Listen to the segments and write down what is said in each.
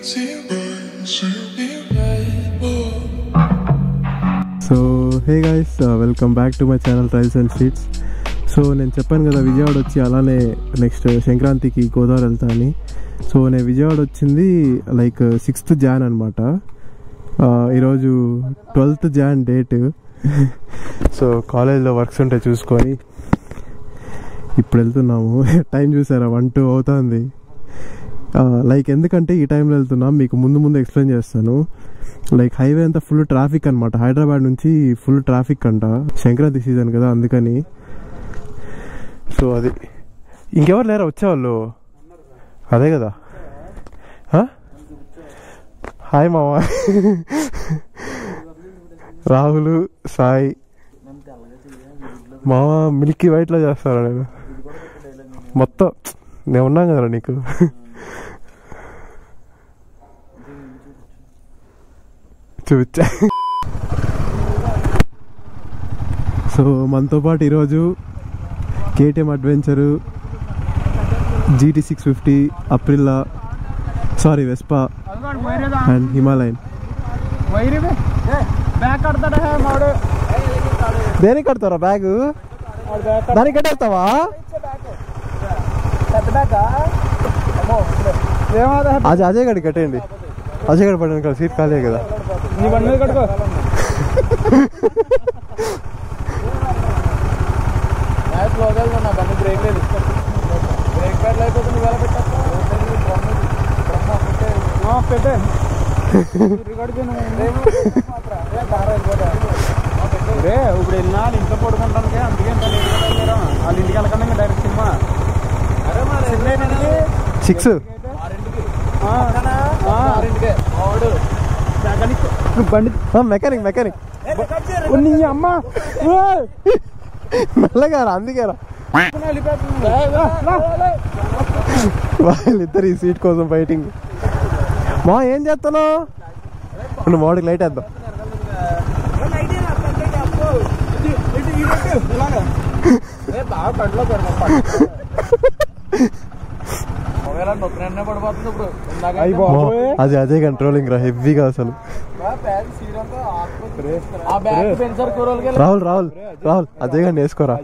So hey guys, welcome back to my channel trails and streets. So నేను చెప్పాను కదా విజయవాడ వచ్చి అలానే నెక్స్ట్ సంక్రాంతికి గోదావరి వెళ్తా అని. సో నేను విజయవాడ వచ్చింది లైక్ 6th Jan అనమాట. ఈరోజు 12th Jan డేట్. సో కాలేజ్లో వర్క్స్ ఉంటాయి చూసుకొని ఇప్పుడు వెళ్తున్నాము. టైం చూసారా 1-2 అవుతుంది. లైక్ ఎందుకంటే ఈ టైంలో వెళ్తున్నాం మీకు ముందు ఎక్స్ప్లెయిన్ చేస్తాను. లైక్ హైవే అంతా ఫుల్ ట్రాఫిక్ అనమాట. హైదరాబాద్ నుంచి ఫుల్ ట్రాఫిక్ అంట, సంక్రాంతి సీజన్ కదా అందుకని. సో అది ఇంకెవరు లేరా వచ్చేవాళ్ళు? అదే కదా. హాయ్ మావా, రాహుల్, సాయి. మావా మిల్కీ వైట్లో చేస్తారా? నేను మొత్తం నేను ఉన్నాను కదరా నీకు. చూచా. సో మనతో పాటు ఈరోజు KTM adventure, GT 650, Aprilia, sorry Vespa and Himalayan. దేనికి కడతారా బ్యాగ్? దానికి కట్టేస్తావా? అజయ్ గడికి కట్టేయండి. అజయ్ గడి పడిన కదా, సీట్ ఖాళీ కదా. ఇప్పుడు వెళ్ళినా ఇంట్లో పడుకుంటాను, అందుకే వాళ్ళ ఇంటికి వెళ్ళకుండా డైరెక్ట్ సినిమా 6 మెకానిక్ అమ్మ మెల్లగారా, అందుకేరా వాళ్ళిద్దరు ఈ సీట్ కోసం ఫైటింగ్. మా ఏం చేస్తున్నావు? మామిడికి లైట్ వేద్దాం. అది అదే కంట్రోలింగ్ రా, హెవీగా అసలు. రాహుల్ అదే కానీ వేసుకోరా.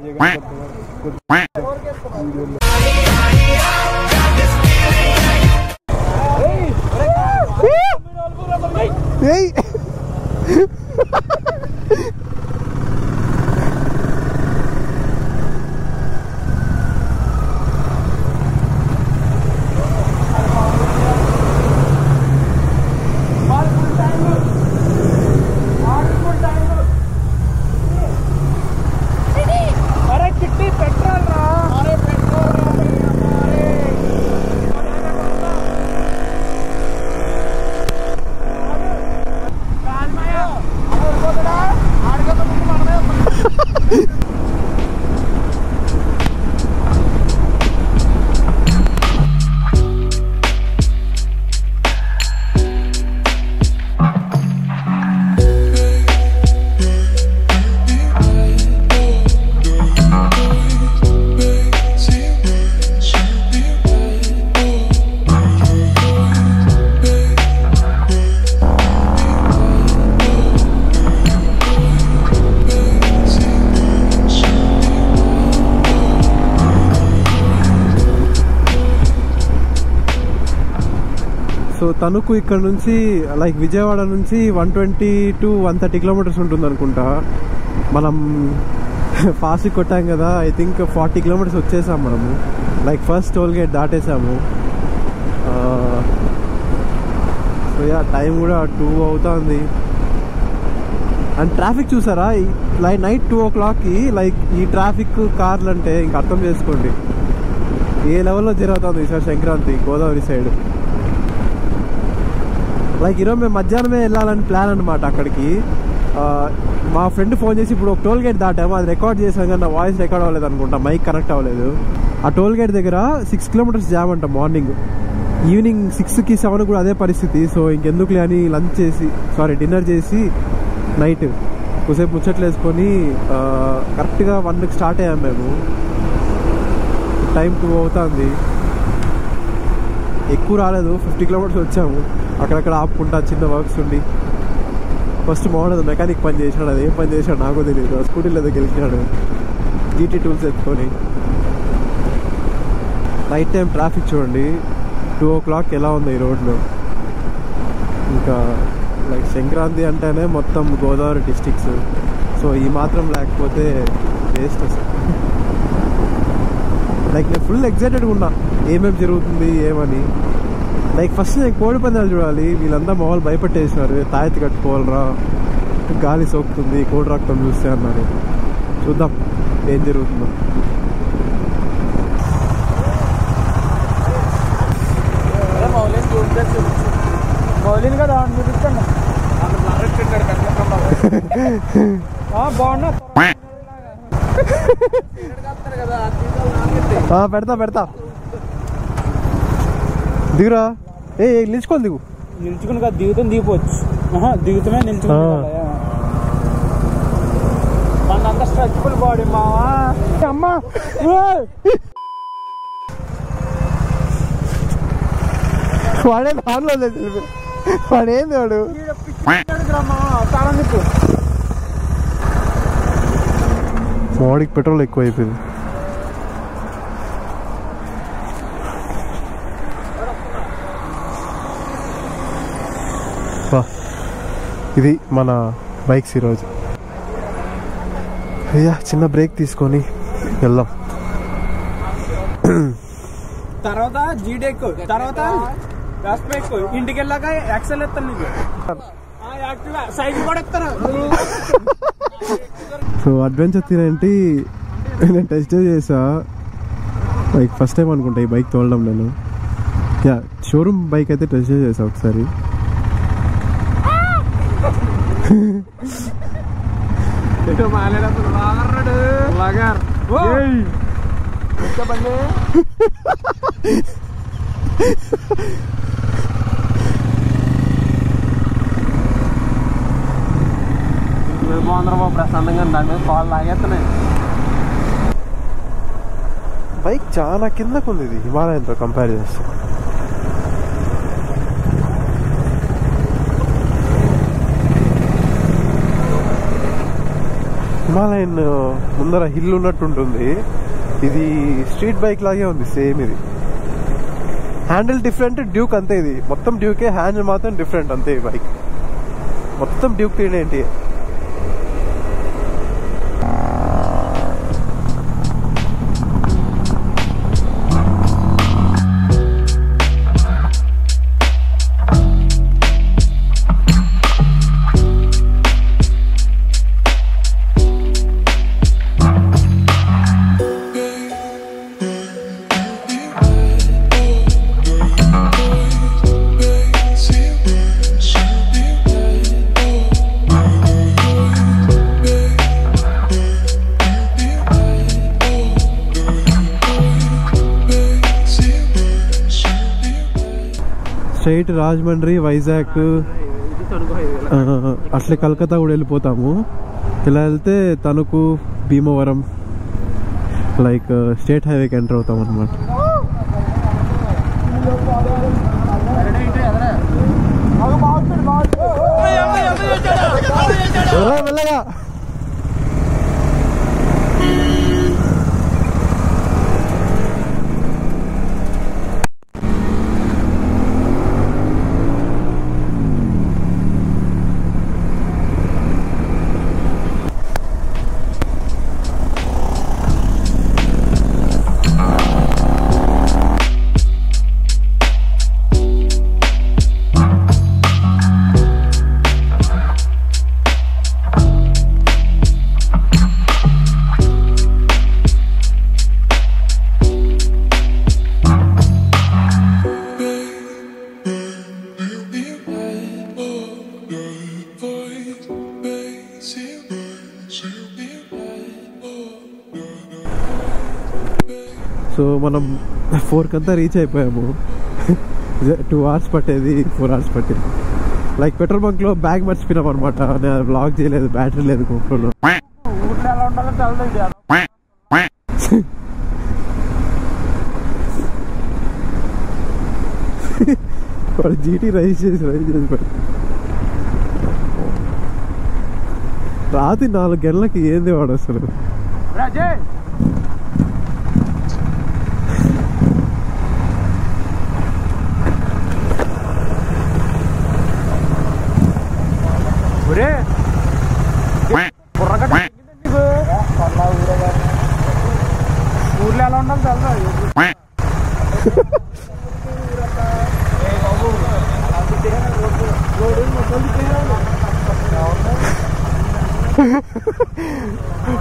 సో తణుకు ఇక్కడ నుంచి లైక్ విజయవాడ నుంచి 120 to 130 kilometers ఉంటుంది అనుకుంటా. మనం ఫాస్ట్ కొట్టాం కదా, ఐ థింక్ 40 kilometers వచ్చేసాం మనము. లైక్ ఫస్ట్ టోల్ గేట్ దాటేసాము. సో యా టైం కూడా 2 అవుతుంది. అండ్ ట్రాఫిక్ చూసారా, లైక్ నైట్ 2 o'clockకి లైక్ ఈ ట్రాఫిక్ కార్లు అంటే ఇంక అర్థం చేసుకోండి ఏ లెవెల్లో జరుగుతుంది ఈసారి సంక్రాంతి గోదావరి సైడ్. లైక్ ఈరోజు మేము మధ్యాహ్నమే వెళ్ళాలని ప్లాన్ అనమాట అక్కడికి. మా ఫ్రెండ్ ఫోన్ చేసి ఇప్పుడు ఒక టోల్ గేట్ దాటాము, అది రికార్డ్ చేసాం కానీ నా వాయిస్ రికార్డ్ అవ్వలేదు అనుకుంటా, మైక్ కనెక్ట్ అవ్వలేదు. ఆ టోల్ గేట్ దగ్గర 6 kilometers జామ్ అంట మార్నింగ్. ఈవినింగ్ 6కి 7 కూడా అదే పరిస్థితి. సో ఇంకెందుకులే అని డిన్నర్ చేసి నైట్ కొద్దిసేపు ముచ్చట్లు వేసుకొని కరెక్ట్గా 1కి స్టార్ట్ అయ్యాము మేము. టైం 2 అవుతుంది. ఎక్కువ రాలేదు, 50 కిలోమీటర్స్ వచ్చాము. అక్కడక్కడ ఆపుకుంటా చిన్న వర్క్స్ ఉండి. ఫస్ట్ బాగుండదు, మెకానిక్ పని చేసినాడు. అది ఏం పని చేశాడు నాకు తెలియదు. స్కూటీలో ఏదో గెలిచినాడు జీటీ టూల్స్ ఎత్తుకొని. నైట్ టైం ట్రాఫిక్ చూడండి, 2 o'clock ఎలా ఉంది ఈ రోడ్లో. ఇంకా లైక్ సంక్రాంతి అంటేనే మొత్తం గోదావరి డిస్ట్రిక్ట్స్. సో ఈ మాత్రం లేకపోతే వేస్ట్ అసలు. లైక్ నేను ఫుల్ ఎక్సైటెడ్గా ఉన్నా ఏమేమి జరుగుతుంది ఏమని. లైక్ ఫస్ట్ నేను కోడి పందాలు చూడాలి. వీళ్ళంతా మామూలు భయపెట్టేసినారు, తాయెత్తి కట్టుకోవాలరా, గాలి సోకుతుంది, కోడి రక్తం చూస్తే అన్నారు. చూద్దాం ఏం జరుగుతుందో. మౌలిని కదా చూపిస్తాను బాగున్నా. పెడతా దిగురా. నిల్చుకొని దిగు. నిల్చుకుని కదా దిగుతాం, దిగిపోవచ్చు. దిగుతమే నిల్చుకుని. మనంతా స్ట్రెచ్ఫుల్ బాడీ మావా. అమ్మా వాడే దానిలో లేదు, వాడేంది వాడు. మాడికి పెట్రోల్ ఎక్కువ అయిపోయింది. ఇది మన బైక్స్ ఈరోజు. అయ్యా చిన్న బ్రేక్ తీసుకొని వెళ్దాం. తర్వాత జీడెక్, తర్వాత ఇంటికి వెళ్ళాక యాక్సెల్ ఎత్తాను నీకు. సైకిల్ కూడా ఎత్తాను. సో అడ్వెంచర్ తీరేంటి నేను టెస్ట్ చేసా. బైక్ ఫస్ట్ టైం అనుకుంటా ఈ బైక్ తోలడం నేను. షోరూమ్ బైక్ అయితే టెస్ట్ చేసా ఒకసారి. బాగుందరా ప్రశాంతంగా దాని మీద కాళ్ళు లాగేస్తున్నాయి. బైక్ చాలా కిందకు ఉంది ఇది హిమాలయన్తో కంపేర్ చేస్తే. హిమాలయన్ ముందర హిల్ ఉన్నట్టు ఉంటుంది, ఇది స్ట్రీట్ బైక్ లాగే ఉంది సేమ్. ఇది హ్యాండిల్ డిఫరెంట్, డ్యూక్ అంతే. ఇది మొత్తం డ్యూకే, హ్యాండిల్ మాత్రం డిఫరెంట్ అంతే. ఈ బైక్ మొత్తం డ్యూక్ ఏంటి. స్ట్రైట్ రాజమండ్రి, వైజాగ్, అట్లే కలకత్తా కూడా వెళ్ళిపోతాము. ఇలా వెళ్తే తణుకు, భీమవరం, లైక్ స్టేట్ హైవేకి ఎంటర్ అవుతాం అన్నమాట. మెల్లగా సో మనం 4 కంతా రీచ్ అయిపోయాము. 2 hours పట్టేది 4 hours పట్టేది. లైక్ పెట్రోల్ బంక్ లో బ్యాగ్ మర్చిపోయినాం అనమాట. నేను బ్లాక్ చేయలేదు, బ్యాటరీ లేదు గోప్రోలో. జీటీ రైస్ చేసి రాత్రి 4 గంటలకి ఏంది వాడు అసలు. ఊర్లో ఎలా ఉండాలి తెలుసా?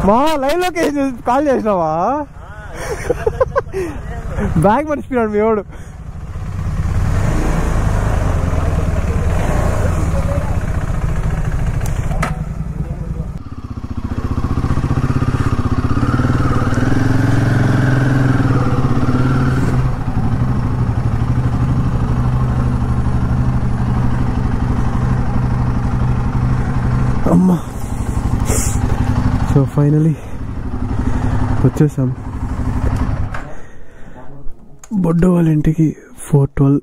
మా లైన్ లోకి కాల్ చేసినావా? బ్యాగ్ మర్చిపోయాడు మీ వాడు. అమ్మా. సో ఫైనలీ వచ్చేసాం బొడ్డు వాళ్ళ ఇంటికి. 4:12